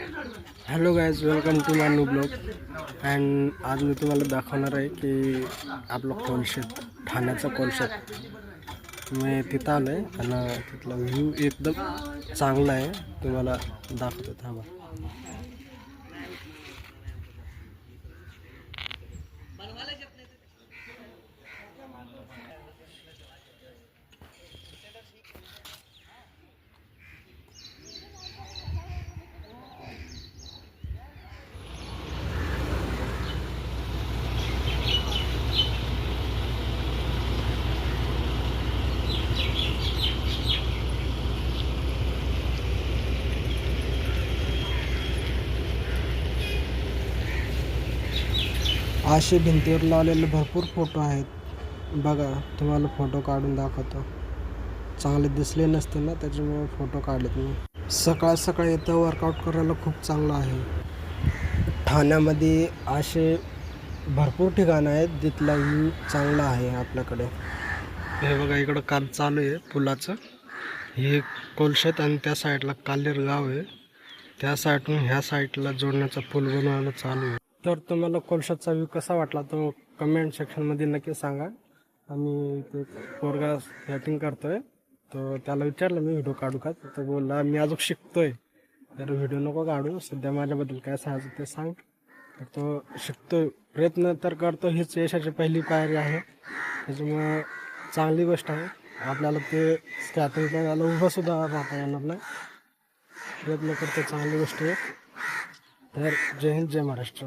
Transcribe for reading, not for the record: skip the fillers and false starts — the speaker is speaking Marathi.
Hello guys, welcome to my new blog. And आज मी तुम्हाला दाखवणार आहे की आपलं कोलशेत, ठाण्याचं कोलशेत. मी तिथं आलो आहे आणि तिथला व्ह्यू एकदम चांगला आहे. तुम्हाला दाखवतो, थांबा. असे भिंतीवर लावलेले भरपूर फोटो आहेत. बघा, तुम्हाला फोटो काढून दाखवतो. चांगले दिसले नसते ना, त्याच्यामुळे फोटो काढलेत मी. सकाळ सकाळी इथं वर्कआउट करायला खूप चांगलं आहे. ठाण्यामध्ये असे भरपूर ठिकाणं आहेत जिथला व्ह्यू चांगला आहे आपल्याकडे. हे बघा, इकडं काम चालू आहे पुलाचं. हे कोलशेत आणि त्या साईडला काल्हेर गाव आहे. त्या साईडून ह्या साईडला जोडण्याचा पूल बनवायला चालू आहे. तर तुम्हाला कोलशेतचा व्ह्यू कसा वाटला तो कमेंट सेक्शनमध्ये नक्की सांगा. आम्ही ते पोरगा बॅटिंग करतोय, तर त्याला विचारलं मी व्हिडिओ काढू का, तर बोलला मी अजून शिकतोय, तर व्हिडिओ नको काढू, सध्या माझ्याबद्दल काय सांगायचं ते सांग. तर तो शिकतोय, प्रयत्न तर करतो, हीच यशाची पहिली पायरी आहे. त्याच्यामुळं चांगली गोष्ट आहे. आपल्याला ते स्कॅटिंग करायला उभंसुद्धा राहता येणार नाही. प्रयत्न करतो, चांगली गोष्ट आहे. तर जय हिंद, जय महाराष्ट्र.